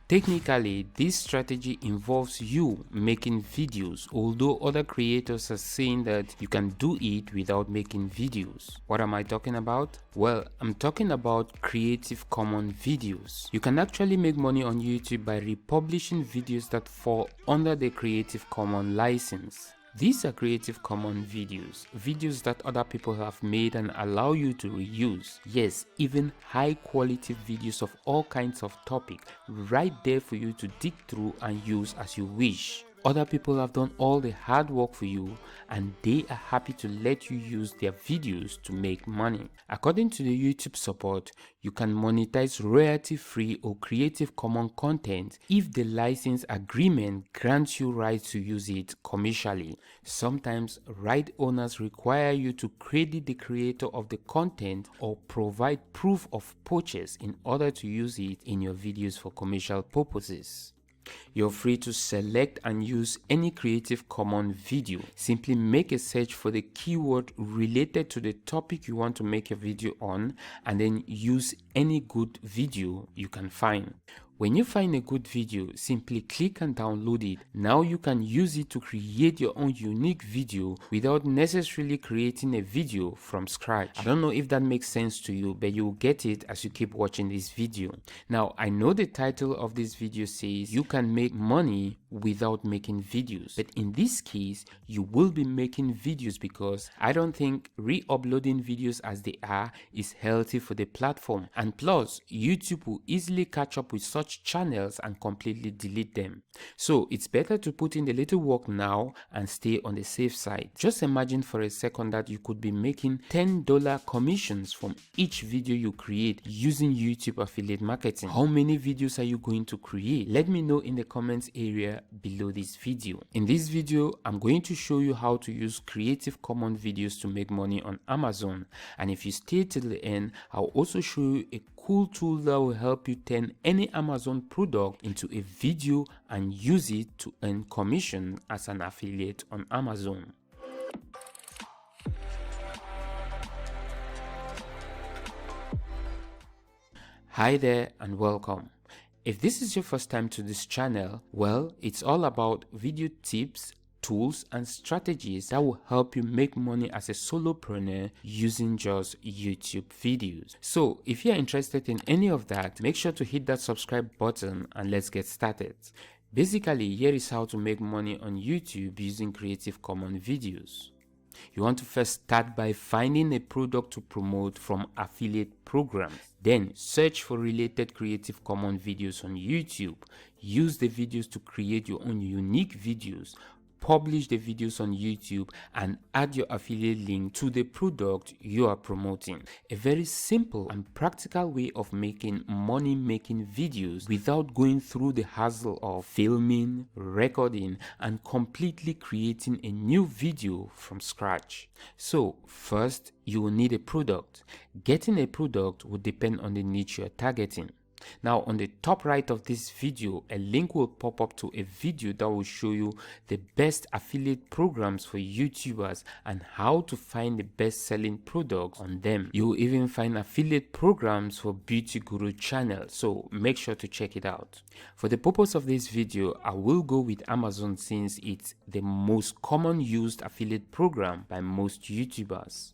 Technically, this strategy involves you making videos, although other creators are saying that you can do it without making videos. What am I talking about? Well, I'm talking about Creative Commons videos. You can actually make money on YouTube by republishing videos that fall under the Creative Commons license. These are Creative Commons videos that other people have made and allow you to reuse. Yes, even high quality videos of all kinds of topics right there for you to dig through and use as you wish. Other people have done all the hard work for you and they are happy to let you use their videos to make money. According to the YouTube support, you can monetize royalty-free or Creative Commons content if the license agreement grants you rights to use it commercially. Sometimes right owners require you to credit the creator of the content or provide proof of purchase in order to use it in your videos for commercial purposes. You're free to select and use any Creative Commons video. Simply make a search for the keyword related to the topic you want to make a video on and then use any good video you can find. When you find a good video, simply click and download it. Now you can use it to create your own unique video without necessarily creating a video from scratch. I don't know if that makes sense to you, but you'll get it as you keep watching this video. Now, I know the title of this video says you can make money without making videos, but in this case, you will be making videos because I don't think re-uploading videos as they are is healthy for the platform. And plus, YouTube will easily catch up with such channels and completely delete them. So it's better to put in the little work now and stay on the safe side. Just imagine for a second that you could be making $10 commissions from each video you create using YouTube affiliate marketing. How many videos are you going to create? Let me know in the comments area below this video. In this video, I'm going to show you how to use Creative Commons videos to make money on Amazon. And if you stay till the end, I'll also show you a cool tool that will help you turn any Amazon product into a video and use it to earn commission as an affiliate on Amazon. Hi there and welcome. If this is your first time to this channel, well, it's all about video tips, tools and strategies that will help you make money as a solopreneur using just YouTube videos. So if you're interested in any of that, make sure to hit that subscribe button and let's get started. Basically, here is how to make money on YouTube using Creative Commons videos. You want to first start by finding a product to promote from affiliate programs. Then search for related Creative Commons videos on YouTube. Use the videos to create your own unique videos. Publish the videos on YouTube and add your affiliate link to the product you are promoting. A very simple and practical way of making money making videos without going through the hassle of filming, recording, and completely creating a new video from scratch. So first, you will need a product. Getting a product will depend on the niche you're targeting. Now on the top right of this video, a link will pop up to a video that will show you the best affiliate programs for YouTubers and how to find the best selling products on them. You will even find affiliate programs for beauty guru channels, so make sure to check it out. For the purpose of this video, I will go with Amazon since it's the most common used affiliate program by most YouTubers.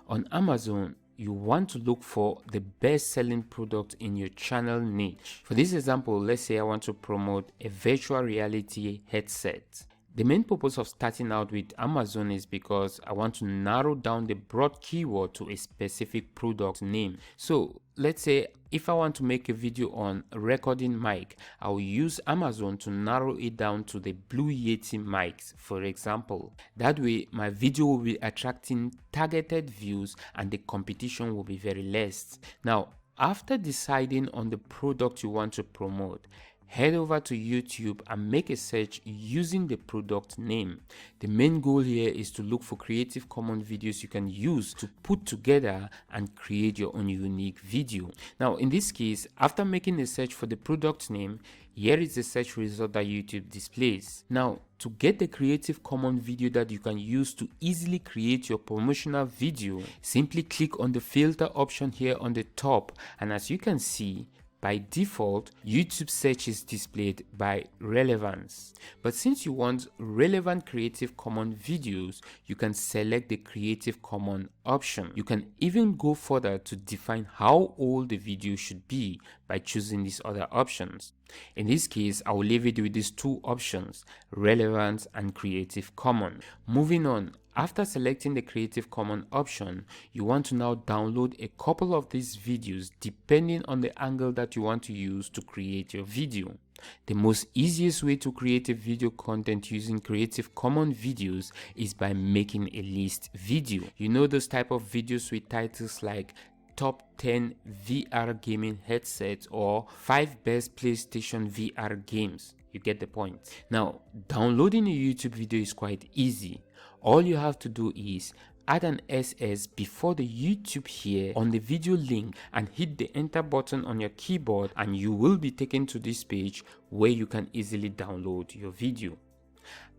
On Amazon, you want to look for the best selling product in your channel niche. For this example, let's say I want to promote a virtual reality headset. The main purpose of starting out with Amazon is because I want to narrow down the broad keyword to a specific product name. So let's say if I want to make a video on recording mic, I will use Amazon to narrow it down to the Blue Yeti mics, for example. That way my video will be attracting targeted views and the competition will be very less. Now, after deciding on the product you want to promote, head over to YouTube and make a search using the product name. The main goal here is to look for Creative Commons videos you can use to put together and create your own unique video. Now in this case, after making a search for the product name, here is the search result that YouTube displays. Now to get the Creative Commons video that you can use to easily create your promotional video, simply click on the filter option here on the top, and as you can see, By default, YouTube search is displayed by relevance. But since you want relevant Creative Commons videos, you can select the Creative Commons option. You can even go further to define how old the video should be by choosing these other options. In this case, I will leave it with these two options, relevance and Creative Commons. Moving on, after selecting the Creative Commons option, you want to now download a couple of these videos depending on the angle that you want to use to create your video. The most easiest way to create a video content using Creative Commons videos is by making a list video. You know those type of videos with titles like Top 10 VR gaming headsets or 5 best PlayStation VR games. You get the point. Now, downloading a YouTube video is quite easy. All you have to do is add an SS before the YouTube here on the video link and hit the enter button on your keyboard, and you will be taken to this page where you can easily download your video.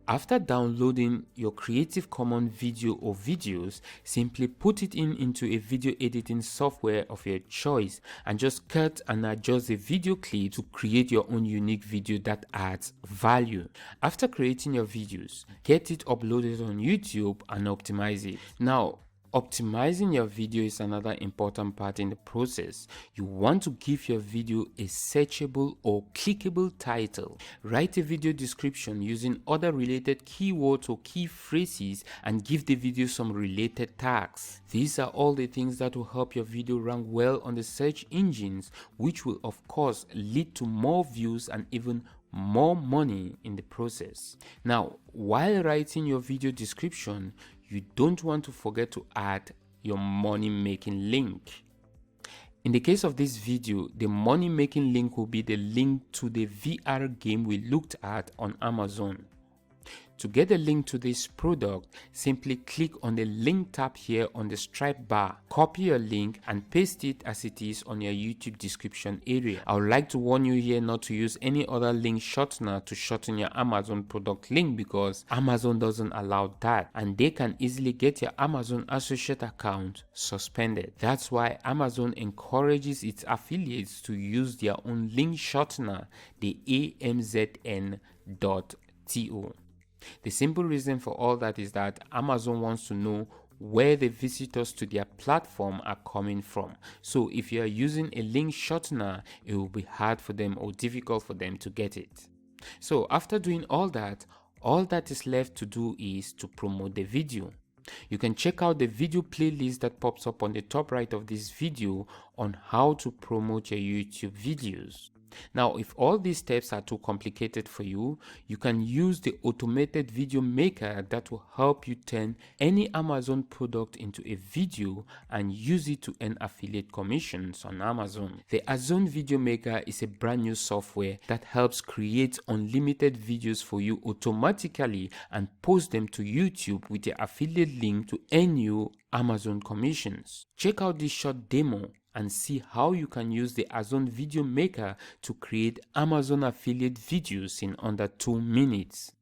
After downloading your Creative Commons video or videos, simply put it into a video editing software of your choice and just cut and adjust the video clip to create your own unique video that adds value. After creating your videos, get it uploaded on YouTube and optimize it. Now, optimizing your video is another important part in the process. You want to give your video a searchable or clickable title. Write a video description using other related keywords or key phrases and give the video some related tags. These are all the things that will help your video rank well on the search engines, which will of course lead to more views and even more money in the process. Now, while writing your video description, you don't want to forget to add your money making link. In the case of this video, the money making link will be the link to the VR game we looked at on Amazon. To get a link to this product, simply click on the link tab here on the stripe bar, copy your link and paste it as it is on your YouTube description area. I would like to warn you here not to use any other link shortener to shorten your Amazon product link, because Amazon doesn't allow that and they can easily get your Amazon associate account suspended. That's why Amazon encourages its affiliates to use their own link shortener, the AMZN.to. The simple reason for all that is that Amazon wants to know where the visitors to their platform are coming from. So if you are using a link shortener, it will be hard for them or difficult for them to get it. So after doing all that is left to do is to promote the video. You can check out the video playlist that pops up on the top right of this video on how to promote your YouTube videos. Now, if all these steps are too complicated for you, you can use the automated video maker that will help you turn any Amazon product into a video and use it to earn affiliate commissions on Amazon. The Amazon Video Maker is a brand new software that helps create unlimited videos for you automatically and post them to YouTube with your affiliate link to earn you Amazon commissions. Check out this short demo and see how you can use the Amazon Video Maker to create Amazon affiliate videos in under 2 minutes.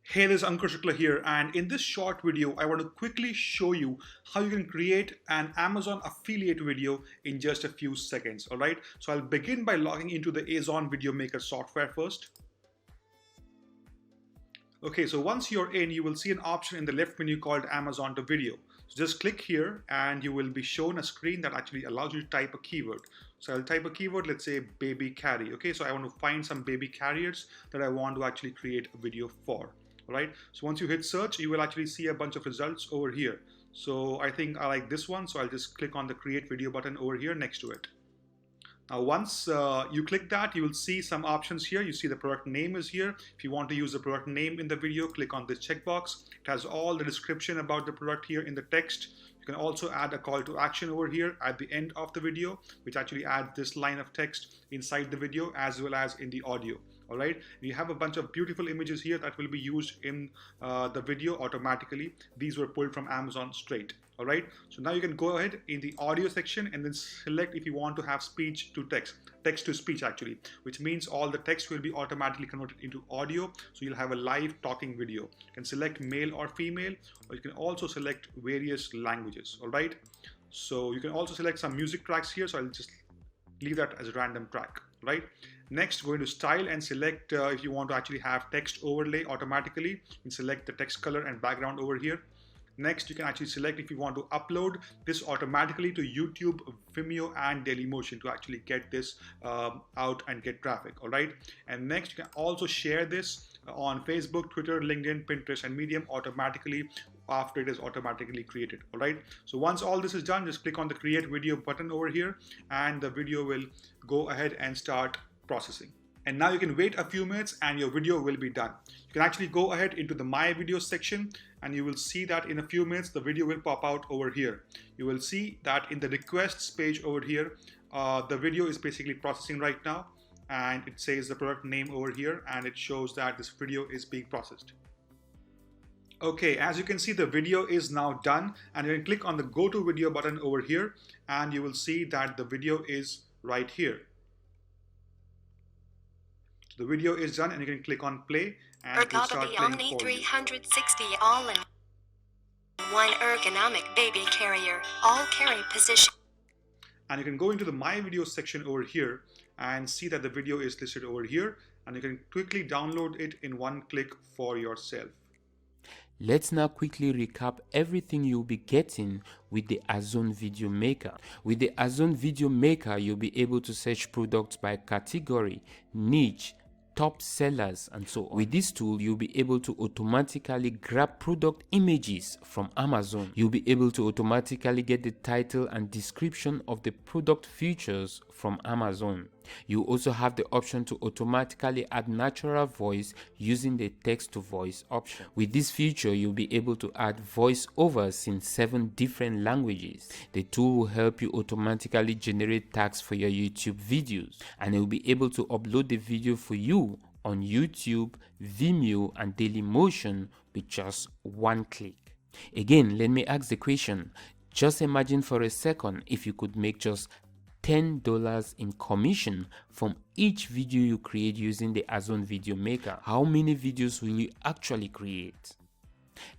Hey, this is Ankur Shukla here, and in this short video, I want to quickly show you how you can create an Amazon affiliate video in just a few seconds, alright? So I'll begin by logging into the Amazon Video Maker software first. Okay, so once you're in, you will see an option in the left menu called Amazon to Video. So just click here and you will be shown a screen that actually allows you to type a keyword. So I'll type a keyword, let's say baby carry. Okay, so I want to find some baby carriers that I want to actually create a video for. All right, so once you hit search, you will actually see a bunch of results over here. So I think I like this one, so I'll just click on the create video button over here next to it. Now, once you click that, you will see some options here. You see the product name is here. If you want to use the product name in the video, click on this checkbox. It has all the description about the product here in the text. You can also add a call to action over here at the end of the video, which actually adds this line of text inside the video as well as in the audio. All right, you have a bunch of beautiful images here that will be used in the video automatically. These were pulled from Amazon straight. All right, so now you can go ahead in the audio section and then select if you want to have speech to text, text to speech actually, which means all the text will be automatically converted into audio. So you'll have a live talking video. You can select male or female, or you can also select various languages. All right, so you can also select some music tracks here. So I'll just leave that as a random track, right? Next, go into style and select if you want to actually have text overlay automatically. You can select the text color and background over here. Next, you can actually select if you want to upload this automatically to YouTube, Vimeo, and Dailymotion to actually get this out and get traffic, all right? And next, you can also share this on Facebook, Twitter, LinkedIn, Pinterest, and Medium automatically after it is automatically created, all right? So once all this is done, just click on the create video button over here and the video will go ahead and start processing. And now you can wait a few minutes and your video will be done. You can actually go ahead into the My Videos section and you will see that in a few minutes the video will pop out over here. You will see that in the requests page over here, the video is basically processing right now, and it says the product name over here and it shows that this video is being processed. Okay, as you can see, the video is now done, and you can click on the go to video button over here and you will see that the video is right here. The video is done and you can click on play and it will start playing Omni for you. 360 all-in-one ergonomic baby carrier, all carry position. And you can go into the My Videos section over here and see that the video is listed over here, and you can quickly download it in one click for yourself. Let's now quickly recap everything you'll be getting with the Ozone Video Maker. With the Ozone Video Maker, you'll be able to search products by category, niche, top sellers, and so on. With this tool, you'll be able to automatically grab product images from Amazon. You'll be able to automatically get the title and description of the product features from Amazon. You also have the option to automatically add natural voice using the text to voice option. With this feature, you'll be able to add voiceovers in 7 different languages. The tool will help you automatically generate tags for your YouTube videos, and it will be able to upload the video for you on YouTube, Vimeo, and Dailymotion with just one click. Again, let me ask the question. Just imagine for a second if you could make just $10 in commission from each video you create using the Ozone Video Maker. How many videos will you actually create?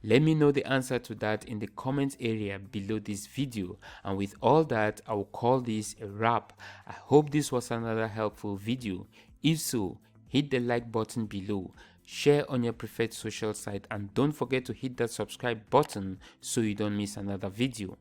Let me know the answer to that in the comments area below this video. And with all that, I will call this a wrap. I hope this was another helpful video. If so, hit the like button below, share on your preferred social site, and don't forget to hit that subscribe button so you don't miss another video.